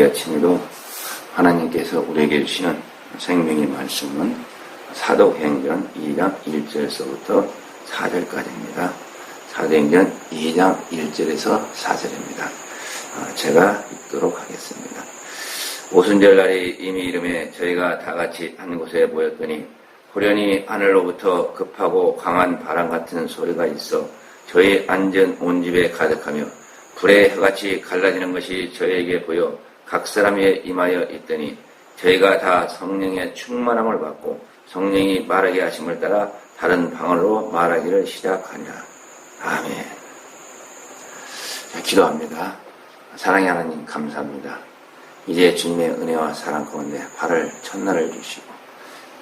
이 아침에도 하나님께서 우리에게 주시는 생명의 말씀은 사도행전 2장 1절에서부터 4절까지입니다. 사도행전 2장 1절에서 4절입니다. 제가 읽도록 하겠습니다. 오순절 날이 이미 이름에 저희가 다 같이 한 곳에 모였더니 호련히 하늘로부터 급하고 강한 바람 같은 소리가 있어 저희 앉은 온 집에 가득하며 불의 혀같이 갈라지는 것이 저희에게 보여 각 사람의 임하여 있더니 저희가 다 성령의 충만함을 받고 성령이 말하게 하심을 따라 다른 방언으로 말하기를 시작하니라. 아멘. 자, 기도합니다. 사랑의 하나님 감사합니다. 이제 주님의 은혜와 사랑 가운데 8월 첫날을 주시고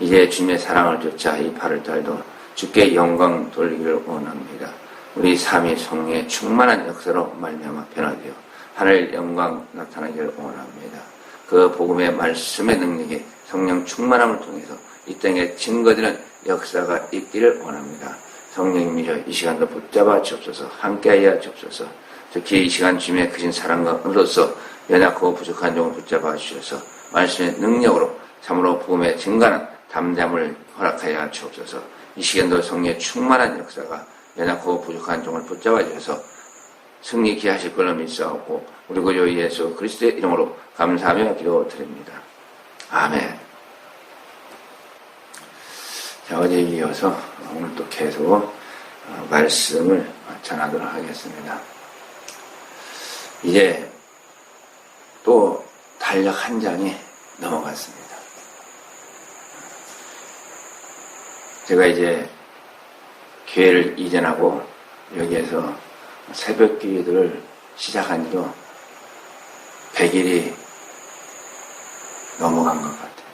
이제 주님의 사랑을 쫓아 이 8월 달도 주께 영광 돌리기를 원합니다. 우리 삶이 성령의 충만한 역사로 말미암아 변화되어 하늘 영광 나타나기를 원합니다. 그 복음의 말씀의 능력이 성령 충만함을 통해서 이 땅에 증거되는 역사가 있기를 원합니다. 성령님이여 이 시간도 붙잡아 주옵소서. 함께하여 주옵소서. 특히 이 시간 주님의 크신 사랑과 은혜로서 연약하고 부족한 종을 붙잡아 주셔서 말씀의 능력으로 참으로 복음의 증가는 담대함을 허락하여 주옵소서. 이 시간도 성령의 충만한 역사가 연약하고 부족한 종을 붙잡아 주셔서 승리케 하실 걸로 믿사옵고 우리 구주 예수 그리스도의 이름으로 감사하며 기도드립니다. 아멘. 자, 어제에 이어서 오늘 또 계속 말씀을 전하도록 하겠습니다. 이제 또 달력 한 장이 넘어갔습니다. 제가 이제 교회를 이전하고 여기에서 새벽 기도를 시작한 지도 100일이 넘어간 것 같아요.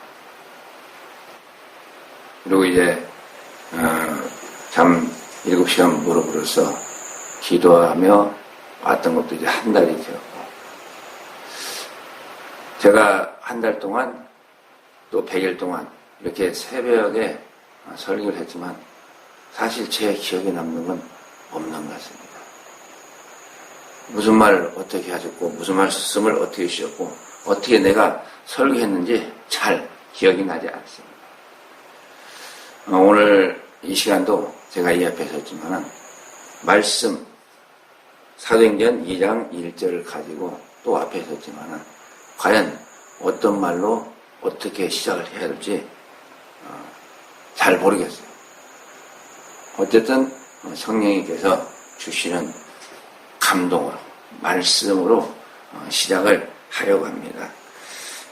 그리고 이제 잠 7시간 무릎으로서 기도하며 왔던 것도 이제 한 달이 되었고 제가 한 달 동안 또 100일 동안 이렇게 새벽에 설교를 했지만 사실 제 기억에 남는 건 없는 것 같습니다. 무슨 말을 어떻게 하셨고 무슨 말씀을 어떻게 주셨고 어떻게 내가 설교했는지 잘 기억이 나지 않습니다. 오늘 이 시간도 제가 이 앞에 섰지만 말씀 사도행전 2장 1절을 가지고 또 앞에 섰지만 과연 어떤 말로 어떻게 시작을 해야 될지 잘 모르겠어요. 어쨌든 성령님께서 주시는 감동으로 말씀으로 시작을 하려고 합니다.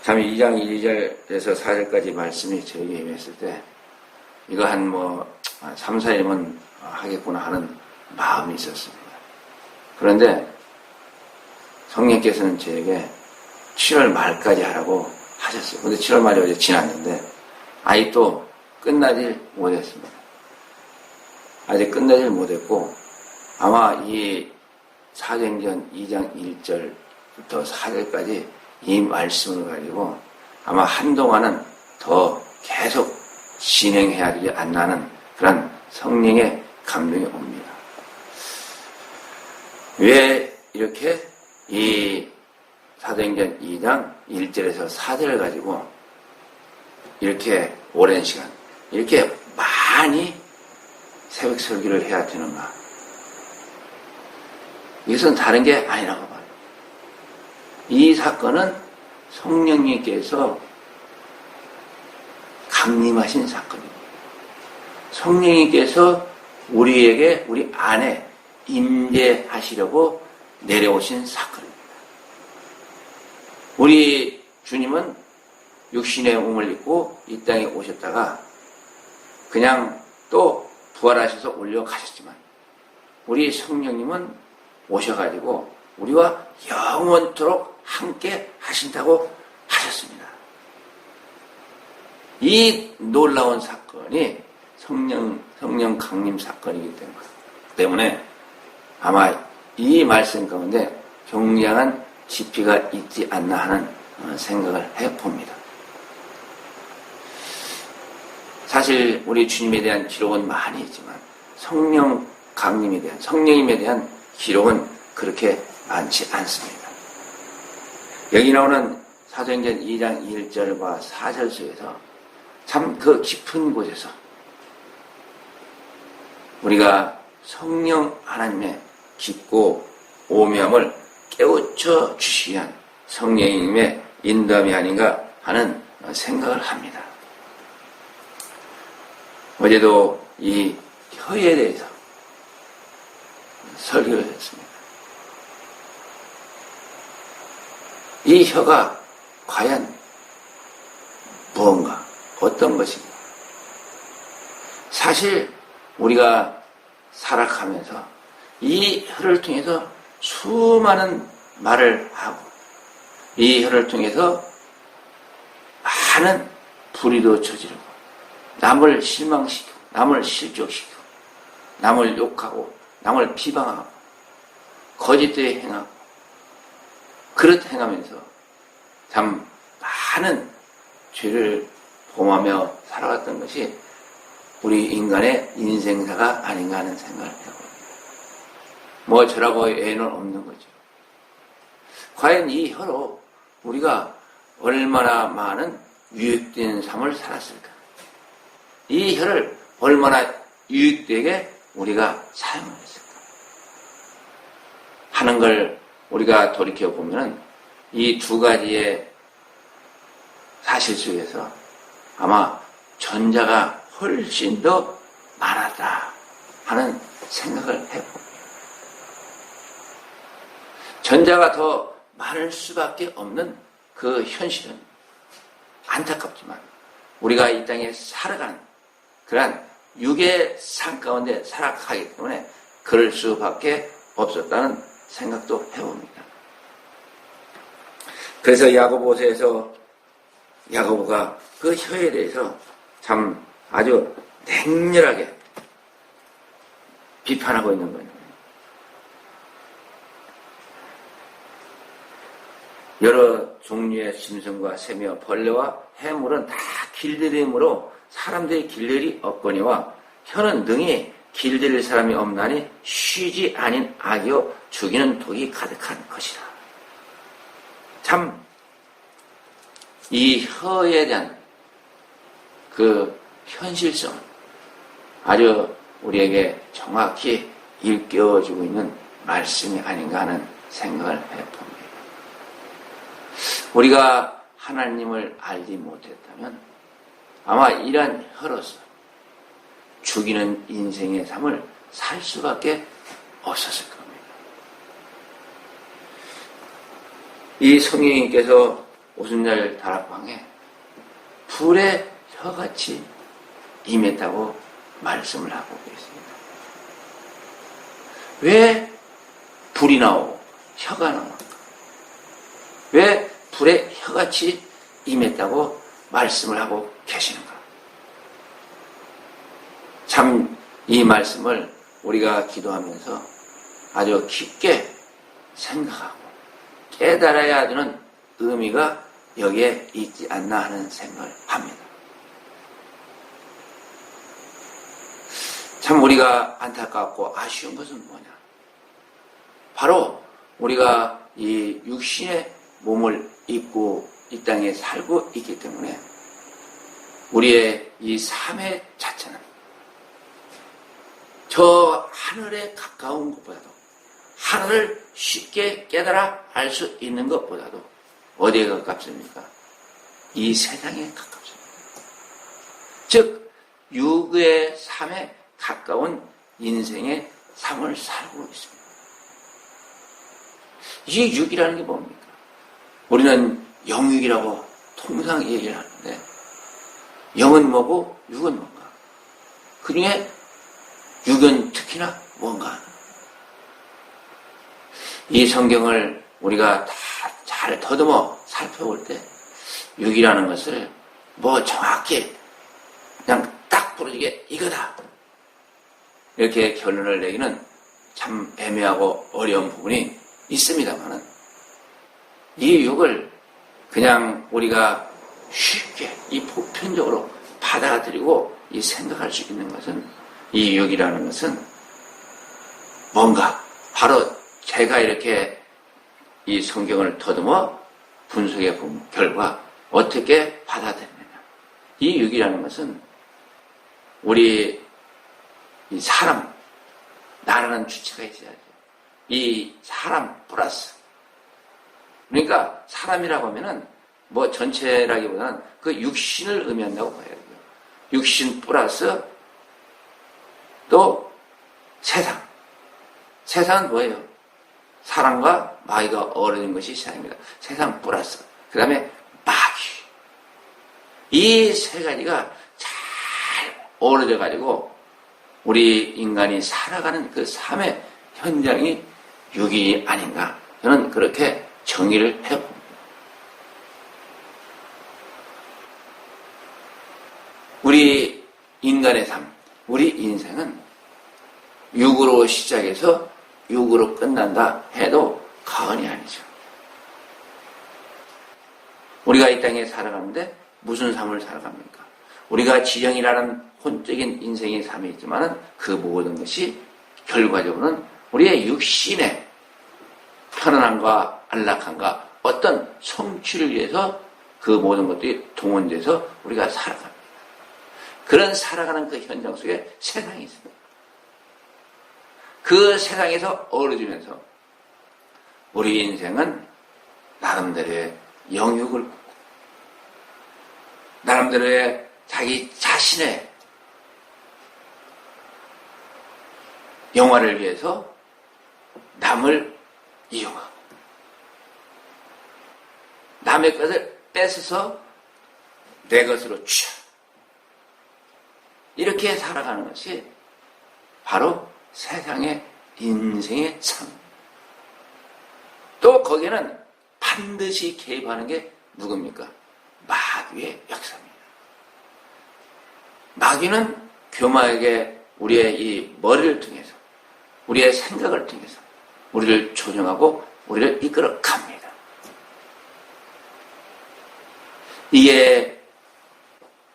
참 2장 1절에서 4절까지 말씀이 저에게 임했을 때 이거 한 3, 4일이면 하겠구나 하는 마음이 있었습니다. 그런데 성령께서는 저에게 7월 말까지 하라고 하셨어요. 근데 7월 말이 어제 지났는데 아직도 끝나질 못했습니다. 아직 끝나질 못했고 아마 이 사도행전 2장 1절부터 4절까지 이 말씀을 가지고 아마 한동안은 더 계속 진행해야 되지 않나 하는 그런 성령의 감동이 옵니다. 왜 이렇게 이 사도행전 2장 1절에서 4절을 가지고 이렇게 오랜 시간 이렇게 많이 새벽 설교를 해야 되는가? 이것은 다른 게 아니라고 봐요. 이 사건은 성령님께서 강림하신 사건입니다. 성령님께서 우리에게 우리 안에 임재하시려고 내려오신 사건입니다. 우리 주님은 육신의 몸을 입고 이 땅에 오셨다가 그냥 또 부활하셔서 올려가셨지만 우리 성령님은 오셔가지고 우리와 영원토록 함께 하신다고 하셨습니다. 이 놀라운 사건이 성령 강림 사건이기 때문에 아마 이 말씀 가운데 굉장한 지피가 있지 않나 하는 생각을 해봅니다. 사실 우리 주님에 대한 기록은 많이 있지만 성령 강림에 대한 성령님에 대한 기록은 그렇게 많지 않습니다. 여기 나오는 사도행전 2장 1절과 4절 속에서 참 그 깊은 곳에서 우리가 성령 하나님의 깊고 오묘함을 깨우쳐 주시기 위한 성령님의 인도함이 아닌가 하는 생각을 합니다. 어제도 이 혀에 대해서 설교를 했습니다. 이 혀가 과연 무언가, 어떤 것인가? 사실 우리가 살아가면서 이 혀를 통해서 수많은 말을 하고 이 혀를 통해서 많은 불의도 저지르고 남을 실망시키고 남을 실족시키고 남을 욕하고 남을 비방하고 거짓되이 행하고 그렇게 행하면서 참 많은 죄를 범하며 살아갔던 것이 우리 인간의 인생사가 아닌가 하는 생각을 해봅니다. 뭐 저라고 예는 없는 거죠. 과연 이 혀로 우리가 얼마나 많은 유익된 삶을 살았을까? 이 혀를 얼마나 유익되게 우리가 사용을 했을까? 하는 걸 우리가 돌이켜보면 이 두 가지의 사실 속에서 아마 전자가 훨씬 더 많았다 하는 생각을 해봅니다. 전자가 더 많을 수밖에 없는 그 현실은 안타깝지만 우리가 이 땅에 살아가는 그러한 육의 삶 가운데 살아가기 때문에 그럴 수밖에 없었다는 생각도 해봅니다. 그래서 야고보서에서 야고보가 그 혀에 대해서 참 아주 냉렬하게 비판하고 있는 거예요. 여러 종류의 짐승과 새며 벌레와 해물은 다 길들임으로 사람들이 길들이 없거니와 혀는 능히 길들일 사람이 없나니 쉬지 아닌 악이요 죽이는 독이 가득한 것이라. 참 이 혀에 대한 그 현실성 아주 우리에게 정확히 일깨워주고 있는 말씀이 아닌가 하는 생각을 해봅니다. 우리가 하나님을 알지 못했다면 아마 이러한 혀로서 죽이는 인생의 삶을 살 수밖에 없었을 겁니다. 이 성령님께서 오순절 다락방에 불의 혀같이 임했다고 말씀을 하고 계십니다. 왜 불이 나오고 혀가 나올까? 왜 불의 혀같이 임했다고 말씀을 하고 계시는가? 참 이 말씀을 우리가 기도하면서 아주 깊게 생각하고 깨달아야 되는 의미가 여기에 있지 않나 하는 생각을 합니다. 참 우리가 안타깝고 아쉬운 것은 뭐냐? 바로 우리가 이 육신의 몸을 입고 이 땅에 살고 있기 때문에 우리의 이 삶의 자체는 저 하늘에 가까운 것보다도 하늘을 쉽게 깨달아 알 수 있는 것보다도 어디에 가깝습니까? 이 세상에 가깝습니다. 즉 육의 삶에 가까운 인생의 삶을 살고 있습니다. 이 육이라는 게 뭡니까? 우리는 영육이라고 통상 얘기를 하는데 영은 뭐고 육은 뭔가? 그 중에 육은 특히나 뭔가? 이 성경을 우리가 다 잘 더듬어 살펴볼 때 육이라는 것을 뭐 정확히 그냥 딱 부러지게 이거다 이렇게 결론을 내기는 참 애매하고 어려운 부분이 있습니다만은 이 육을 그냥 우리가 쉽게 이 보편적으로 받아들이고 이 생각할 수 있는 것은 이 육이라는 것은 뭔가 바로 제가 이렇게 이 성경을 더듬어 분석의 결과 어떻게 받아들이느냐. 이 육이라는 것은 우리 이 사람, 나라는 주체가 있어야죠. 이 사람 플러스. 그러니까 사람이라고 하면은 뭐 전체라기보다는 그 육신을 의미한다고 봐야 돼요. 육신 플러스 또 세상. 세상은 뭐예요? 사람과 마귀가 어우러진 것이 세상입니다. 세상 플러스. 그 다음에 마귀. 이 세 가지가 잘 어우러져 가지고 우리 인간이 살아가는 그 삶의 현장이 육이 아닌가. 저는 그렇게 정의를 해봅니다. 우리 인간의 삶, 우리 인생은 육으로 시작해서 육으로 끝난다 해도 과언이 아니죠. 우리가 이 땅에 살아가는데 무슨 삶을 살아갑니까? 우리가 지정이라는 혼적인 인생의 삶이 있지만 그 모든 것이 결과적으로는 우리의 육신의 편안함과 안락함과 어떤 성취를 위해서 그 모든 것들이 동원돼서 우리가 살아갑니다. 그런 살아가는 그 현장 속에 세상이 있습니다. 그 세상에서 어우러지면서 우리 인생은 나름대로의 영역을 굽고 나름대로의 자기 자신의 영화를 위해서 남을 이용하고 남의 것을 뺏어서 내 것으로 취하 이렇게 살아가는 것이 바로 세상의 인생의 삶. 또 거기에는 반드시 개입하는 게 누굽니까? 마귀의 역사입니다. 마귀는 교마에게 우리의 이 머리를 통해서 우리의 생각을 통해서 우리를 조종하고 우리를 이끌어 갑니다. 이게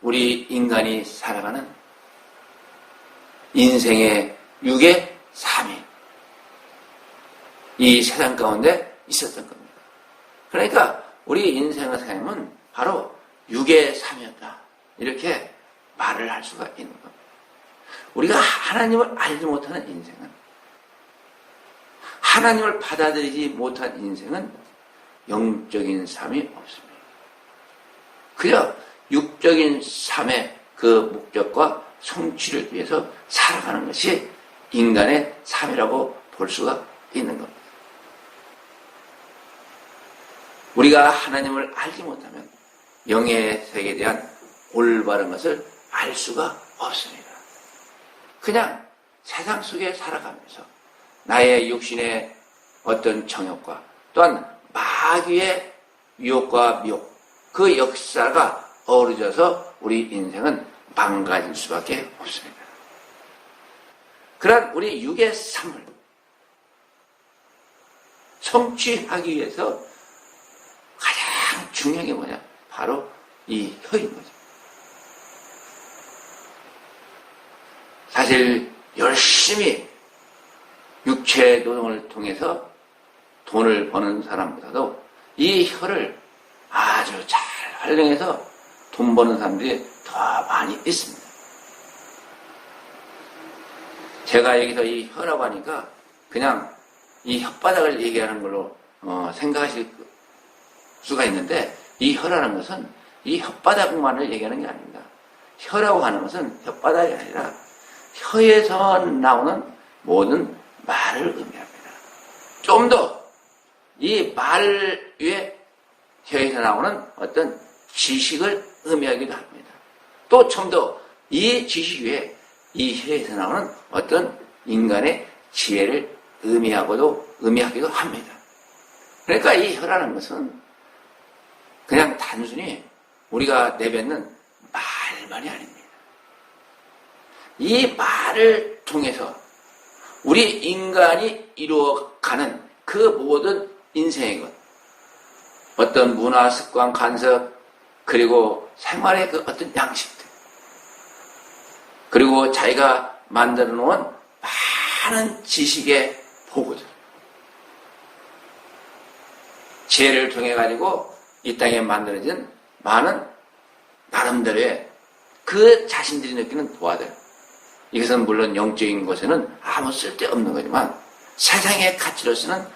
우리 인간이 살아가는 인생의 육의 삶이 이 세상 가운데 있었던 겁니다. 그러니까 우리 인생의 삶은 바로 육의 삶이었다. 이렇게 말을 할 수가 있는 겁니다. 우리가 하나님을 알지 못하는 인생은 하나님을 받아들이지 못한 인생은 영적인 삶이 없습니다. 그저 육적인 삶의 그 목적과 성취를 위해서 살아가는 것이 인간의 삶이라고 볼 수가 있는 겁니다. 우리가 하나님을 알지 못하면 영의 세계에 대한 올바른 것을 알 수가 없습니다. 그냥 세상 속에 살아가면서 나의 육신의 어떤 정욕과 또한 마귀의 유혹과 미혹, 그 역사가 어우러져서 우리 인생은 망가질 수밖에 없습니다. 그러한 우리 육의 삶을 성취하기 위해서 가장 중요한 게 뭐냐? 바로 이 혀인 거죠. 사실 열심히 육체 노동을 통해서 돈을 버는 사람보다도 이 혀를 아주 잘 활용해서 돈 버는 사람들이 더 많이 있습니다. 제가 여기서 이 혀라고 하니까 그냥 이 혓바닥을 얘기하는 걸로 생각하실 수가 있는데 이 혀라는 것은 이 혓바닥만을 얘기하는 게 아닙니다. 혀라고 하는 것은 혓바닥이 아니라 혀에서 나오는 모든 말을 의미합니다. 좀 더 이 말 위에 혀에서 나오는 어떤 지식을 의미하기도 합니다. 또 좀 더 이 지식 위에 이 혀에서 나오는 어떤 인간의 지혜를 의미하기도 합니다. 그러니까 이 혀라는 것은 그냥 단순히 우리가 내뱉는 말만이 아닙니다. 이 말을 통해서 우리 인간이 이루어가는 그 모든 인생의 것, 어떤 문화, 습관, 간섭, 그리고 생활의 그 어떤 양식들, 그리고 자기가 만들어 놓은 많은 지식의 보고들, 지혜를 통해 가지고 이 땅에 만들어진 많은 나름대로의 그 자신들이 느끼는 부하들. 이것은 물론 영적인 것에는 아무 쓸데없는 거지만 세상의 가치로서는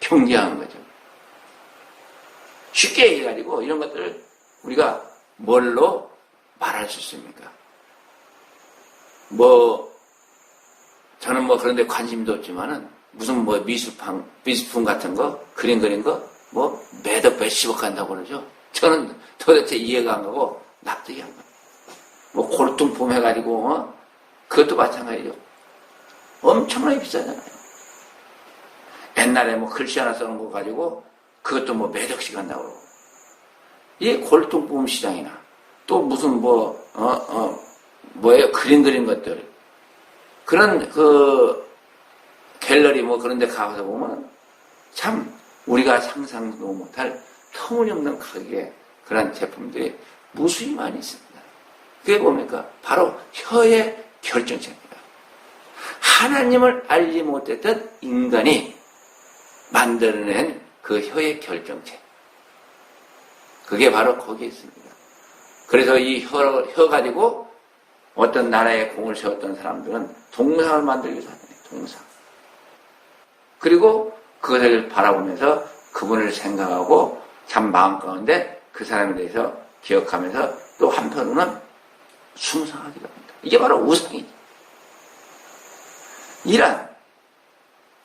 평등한 거죠. 쉽게 얘기해가지고 이런 것들을 우리가 뭘로 말할 수 있습니까? 저는 그런 데 관심도 없지만은 무슨 미술품 같은 거, 그림 그린 거, 매덕 몇십억 한다고 그러죠. 저는 도대체 이해가 안 가고 납득이 안 가요. 골동품 해가지고, 그것도 마찬가지죠. 엄청나게 비싸잖아요. 옛날에 글씨 하나 써놓은 거 가지고, 그것도 몇억씩 한다고 그러고. 이 골동품 시장이나, 또 무슨 뭐예요? 그림 그린 것들. 그런 갤러리 그런 데 가서 보면 참 우리가 상상도 못할 터무니없는 가격의 그런 제품들이 무수히 많이 있습니다. 그게 뭡니까? 바로 혀의 결정체입니다. 하나님을 알지 못했던 인간이 만들어낸 그 혀의 결정체. 그게 바로 거기에 있습니다. 그래서 이 혀 가지고 어떤 나라에 공을 세웠던 사람들은 동상을 만들기 위해서 하잖아요. 동상. 그리고 그것을 바라보면서 그분을 생각하고 참 마음 가운데 그 사람에 대해서 기억하면서 또 한편으로는 숭상하기도 합니다. 이게 바로 우상이죠.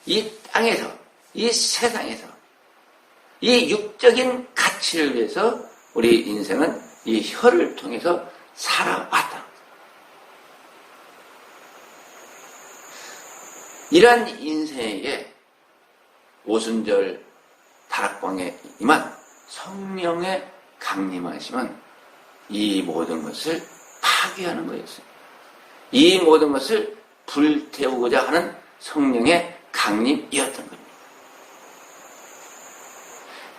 이 땅에서, 이 세상에서, 이 육적인 가치를 위해서 우리 인생은 이 혀를 통해서 살아왔다. 이러한 인생에게 오순절 다락방에 임한 성령의 강림하심은 이 모든 것을 파괴하는 거였습니다. 이 모든 것을 불태우고자 하는 성령의 강림이었던 겁니다.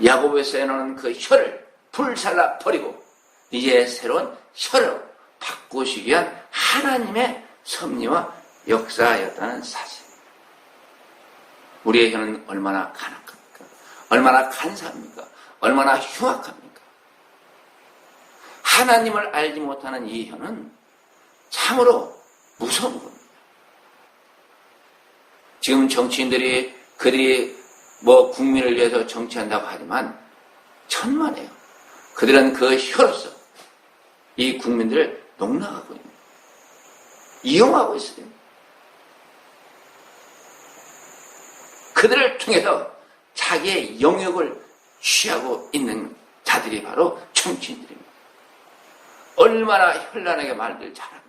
야고보서에 나오는 그 혀를 불살라 버리고 이제 새로운 혀로 바꾸시기 위한 하나님의 섭리와 역사였다는 사실. 우리의 혀는 얼마나 간악합니까? 얼마나 간사합니까? 얼마나 흉악합니까? 하나님을 알지 못하는 이 혀는 참으로 무서운 겁니다. 지금 정치인들이 그들이 국민을 위해서 정치한다고 하지만 천만에요. 그들은 그 혀로서 이 국민들을 농락하고 있습니다. 이용하고 있어요. 그들을 통해서 자기의 영역을 취하고 있는 자들이 바로 정치인들입니다. 얼마나 현란하게 말들 잘합니까?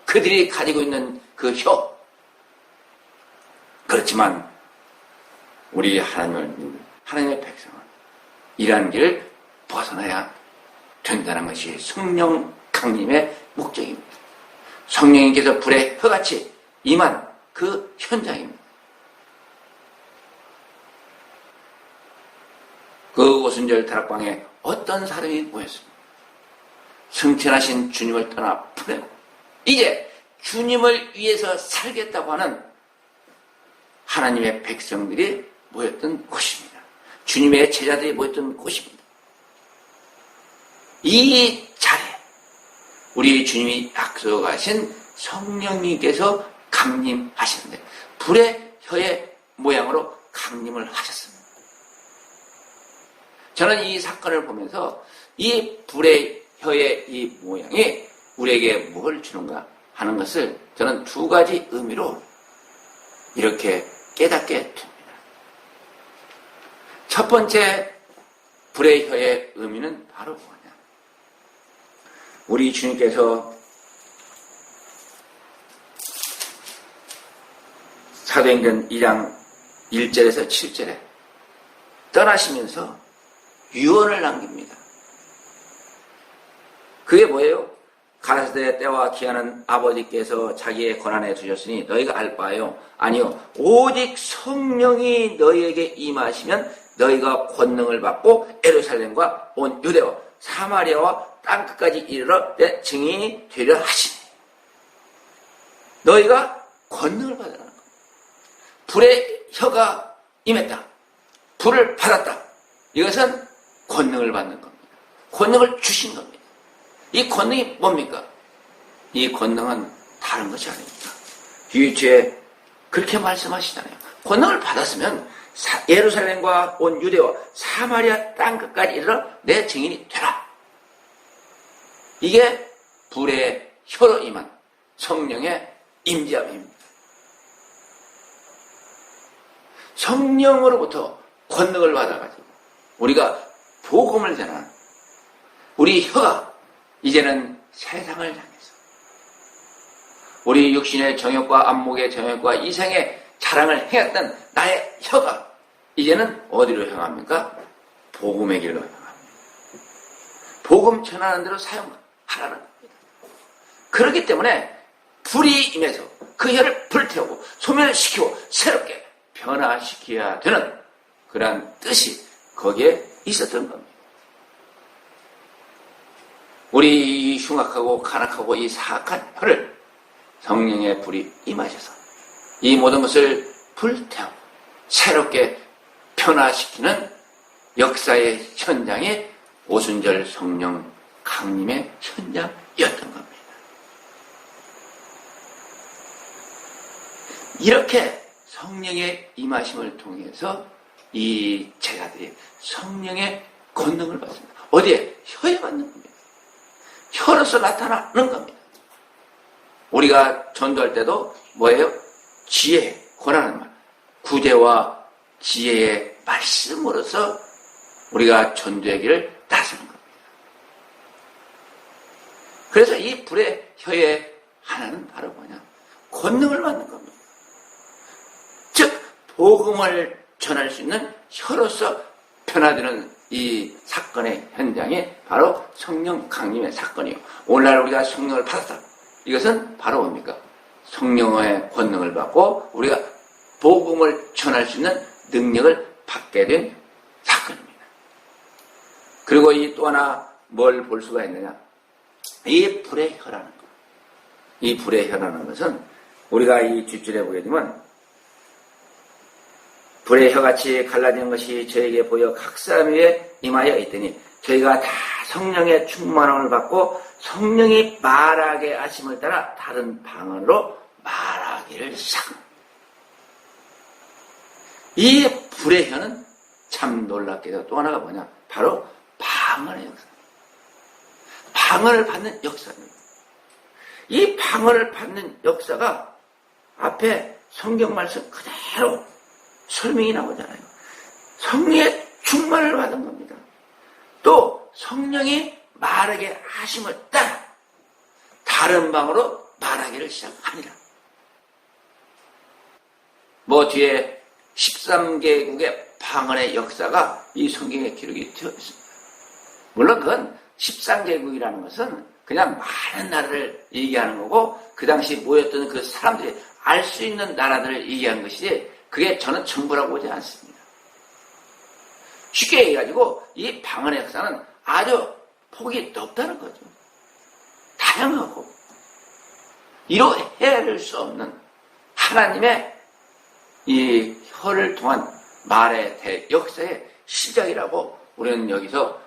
그들이 가지고 있는 그 혀. 그렇지만 우리 하나님의 백성은 이러한 길을 벗어나야 된다는 것이 성령 강림의 목적입니다. 성령님께서 불의 혀같이 임한 그 현장입니다. 그 오순절 다락방에 어떤 사람이 모였습니다. 승천하신 주님을 떠나 보내고 이제 주님을 위해서 살겠다고 하는 하나님의 백성들이 모였던 곳입니다. 주님의 제자들이 모였던 곳입니다. 이 자리에 우리 주님이 약속하신 성령님께서 강림하시는데 불의 혀의 모양으로 강림을 하셨습니다. 저는 이 사건을 보면서 이 불의 혀의 이 모양이 우리에게 뭘 주는가 하는 것을 저는 두 가지 의미로 이렇게 깨닫게 됩니다. 첫 번째 불의 혀의 의미는 바로 뭐냐? 우리 주님께서 사도행전 2장 1절에서 7절에 떠나시면서 유언을 남깁니다. 그게 뭐예요? 가라사대 때와 기한은 아버지께서 자기의 권한에 주셨으니 너희가 알 바요? 아니요. 오직 성령이 너희에게 임하시면 너희가 권능을 받고 예루살렘과 온 유대와 사마리아와 땅끝까지 이르러 내 증인이 되려 하시니 너희가 권능을 받으라는 거예요. 불의 혀가 임했다. 불을 받았다. 이것은 권능을 받는 겁니다. 권능을 주신 겁니다. 이 권능이 뭡니까? 이 권능은 다른 것이 아닙니다. 유유주에 그렇게 말씀하시잖아요. 권능을 받았으면 예루살렘과 온 유대와 사마리아 땅끝까지 이르러 내 증인이 되라. 이게 불의 혀로 임한 성령의 임재함입니다. 성령으로부터 권능을 받아가지고 우리가 복음을 전하는 우리 혀가 이제는 세상을 향해서 우리 육신의 정욕과 안목의 정욕과 이생의 자랑을 행했던 나의 혀가 이제는 어디로 향합니까? 복음의 길로 향합니다. 복음 전하는 대로 사용하라는 겁니다. 그렇기 때문에 불이 임해서 그 혀를 불태우고 소멸시키고 새롭게 변화시켜야 되는 그러한 뜻이 거기에 있었던 겁니다. 우리 이 흉악하고 간악하고 이 사악한 혀를 성령의 불이 임하셔서 이 모든 것을 불태우고 새롭게 변화시키는 역사의 현장이 오순절 성령 강림의 현장이었던 겁니다. 이렇게 성령의 임하심을 통해서 이 제자들이 성령의 권능을 받습니다. 어디에? 혀에 받는 겁니다. 혀로서 나타나는 겁니다. 우리가 전도할 때도 뭐예요? 지혜, 권하는 말, 구제와 지혜의 말씀으로서 우리가 전도의 길을 나서는 겁니다. 그래서 이 불의 혀의 하나는 바로 뭐냐? 권능을 받는 겁니다. 즉 복음을 전할 수 있는 혀로서 변화되는 이 사건의 현장이 바로 성령 강림의 사건이요. 오늘날 우리가 성령을 받았다. 이것은 바로 뭡니까? 성령의 권능을 받고 우리가 복음을 전할 수 있는 능력을 받게 된 사건입니다. 그리고 이 또 하나 뭘 볼 수가 있느냐? 이 불의 혀라는 것. 이 불의 혀라는 것은 우리가 이 뒷줄에 보게 되면 불의 혀같이 갈라지는 것이 저에게 보여 각 사람 위에 임하여 있더니 저희가 다 성령의 충만함을 받고 성령이 말하게 하심을 따라 다른 방언으로 말하기를 시작합니다. 이 불의 혀는 참 놀랍게도 또 하나가 뭐냐? 바로 방언의 역사입니다. 방언을 받는 역사입니다. 이 방언을 받는 역사가 앞에 성경 말씀 그대로 설명이 나오잖아요. 성령의 충만을 받은 겁니다. 또 성령이 말하게 하심을 따라 다른 방으로 말하기를 시작하니라. 뭐 뒤에 13개국의 방언의 역사가 이 성경에 기록이 되어 있습니다. 물론 그건 13개국이라는 것은 그냥 많은 나라를 얘기하는 거고 그 당시 모였던 그 사람들이 알 수 있는 나라들을 얘기한 것이지 그게 저는 전부라고 보지 않습니다. 쉽게 얘기해가지고 이 방언의 역사는 아주 폭이 넓다는 거죠. 다양하고 이로 헤아릴 수 없는 하나님의 이 혀를 통한 말의 역사의 시작이라고 우리는 여기서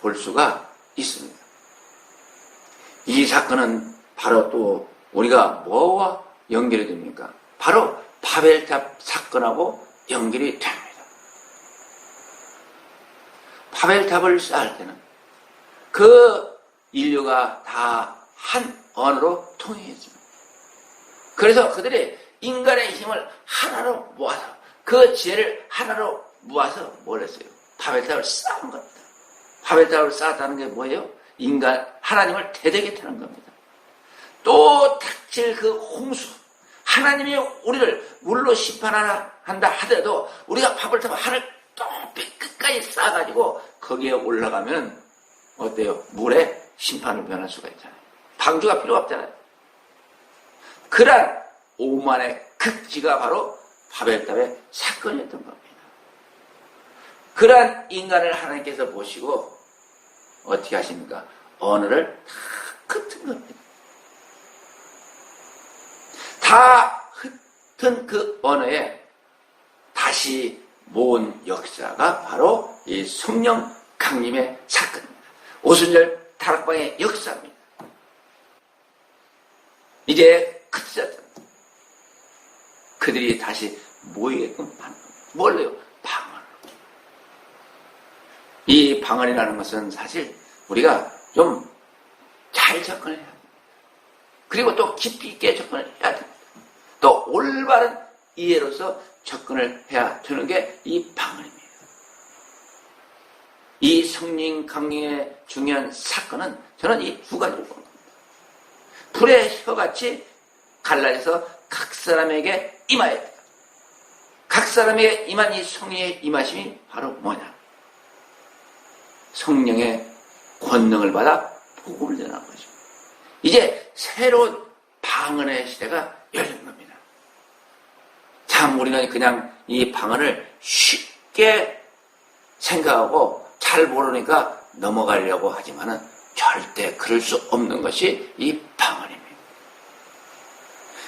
볼 수가 있습니다. 이 사건은 바로 또 우리가 뭐와 연결이 됩니까? 바로 바벨탑 사건하고 연결이 됩니다. 바벨탑을 쌓을 때는 그 인류가 다 한 언어로 통일했습니다. 그래서 그들이 인간의 힘을 하나로 모아서 그 지혜를 하나로 모아서 뭘 했어요? 바벨탑을 쌓은 겁니다. 바벨탑을 쌓았다는 게 뭐예요? 하나님을 대대게 하는 겁니다. 또 닥칠 그 홍수, 하나님이 우리를 물로 심판하나 한다 하더라도 우리가 바벨탑 하늘 높이 끝까지 쌓아가지고 거기에 올라가면 어때요? 물에 심판을 변할 수가 있잖아요. 방주가 필요 없잖아요. 그러한 오만의 극지가 바로 바벨탑의 사건이었던 겁니다. 그러한 인간을 하나님께서 보시고 어떻게 하십니까? 언어를 다 흩은 겁니다. 다 흩은 그 언어에 다시 모은 역사가 바로 이 성령 강림의 사건입니다. 오순절 다락방의 역사입니다. 이제 크리스찬 그들이 다시 모이게끔 하는 겁니다. 뭘로요? 방언. 이 방언이라는 것은 사실 우리가 좀 잘 접근을 해야 됩니다. 그리고 또 깊이 있게 접근을 해야 됩니다. 또 올바른 이해로서 접근을 해야 되는 게 이 방언입니다. 이 성령 강림의 중요한 사건은 저는 이 두 가지를 봅니다. 불의 혀같이 갈라져서 각 사람에게 임하여야 돼요. 각 사람에게 임한 이 성령의 임하심이 바로 뭐냐? 성령의 권능을 받아 복음을 전하는 것입니다. 이제 새로운 방언의 시대가 열린 겁니다. 참 우리는 그냥 이 방언을 쉽게 생각하고 잘 모르니까 넘어가려고 하지만은 절대 그럴 수 없는 것이 이 방언입니다.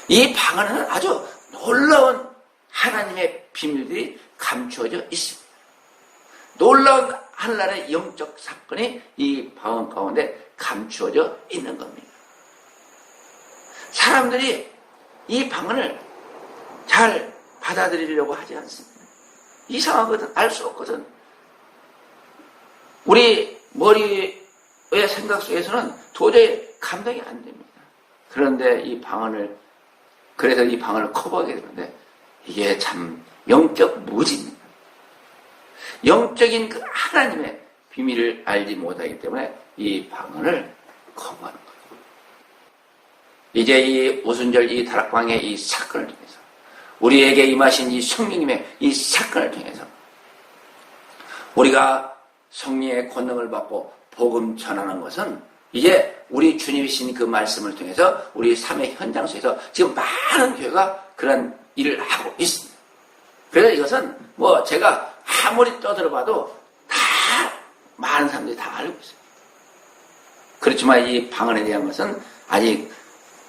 이 방언에는 아주 놀라운 하나님의 비밀들이 감추어져 있습니다. 놀라운 하늘나라의 영적 사건이 이 방언 가운데 감추어져 있는 겁니다. 사람들이 이 방언을 잘 받아들이려고 하지 않습니다. 이상하거든, 알 수 없거든. 우리 머리의 생각 속에서는 도저히 감당이 안 됩니다. 그런데 그래서 이 방언을 커버하게 되는데 이게 참 영적 무지입니다. 영적인 그 하나님의 비밀을 알지 못하기 때문에 이 방언을 거부하는 거예요. 이제 이 오순절 이 다락방의 이 사건을 통해서 우리에게 임하신 이 성령님의 이 사건을 통해서 우리가 성령의 권능을 받고 복음 전하는 것은 이제 우리 주님이신 그 말씀을 통해서 우리 삶의 현장 속에서 지금 많은 교회가 그런 일을 하고 있습니다. 그래서 이것은 뭐 제가 아무리 떠들어봐도 다 많은 사람들이 다 알고 있어요. 그렇지만 이 방언에 대한 것은 아직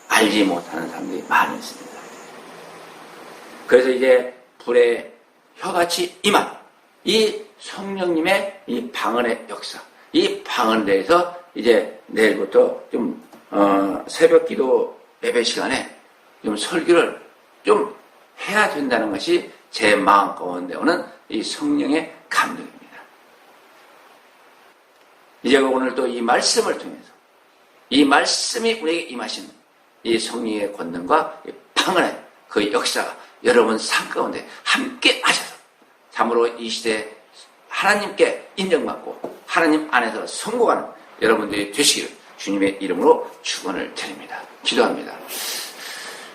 알지 못하는 사람들이 많이 있습니다. 그래서 이제 불의 혀같이 임한 이 성령님의 이 방언의 역사, 이 방언에 대해서 이제 내일부터 좀 새벽 기도 예배 시간에 좀 설교를 좀 해야 된다는 것이 제 마음 가운데 오는 이 성령의 감동입니다. 이제 오늘 또 이 말씀을 통해서 이 말씀이 우리에게 임하신 이 성령의 권능과 이 방언의 그 역사가 여러분 삶 가운데 함께 하셔서 참으로 이 시대에 하나님께 인정받고 하나님 안에서 성공하는 여러분들이 되시기를 주님의 이름으로 축원을 드립니다. 기도합니다.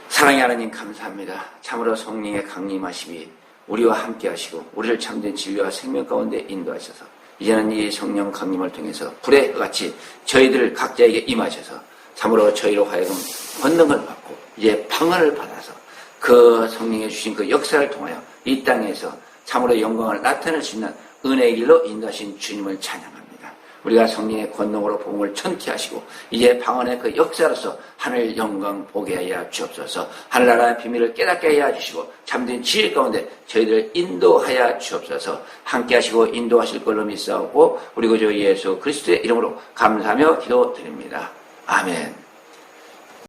사랑의 하나님 감사합니다. 참으로 성령의 강림하심이 우리와 함께 하시고 우리를 참된 진리와 생명 가운데 인도하셔서 이제는 이 성령 강림을 통해서 불의 같이 저희들 각자에게 임하셔서 참으로 저희로 하여금 권능을 받고 이제 방언을 받아서 그 성령이 주신 그 역사를 통하여 이 땅에서 참으로 영광을 나타낼 수 있는 은혜의 길로 인도하신 주님을 찬양합니다. 우리가 성령의 권능으로 복음을 전케 하시고 이제 방언의 그 역사로서 하늘 영광 보게 하여 주옵소서. 하늘나라의 비밀을 깨닫게 하여 주시고 참된 진리 가운데 저희들을 인도하여 주옵소서. 함께 하시고 인도하실 걸로 믿사오고 우리 구주 예수 그리스도의 이름으로 감사하며 기도드립니다. 아멘.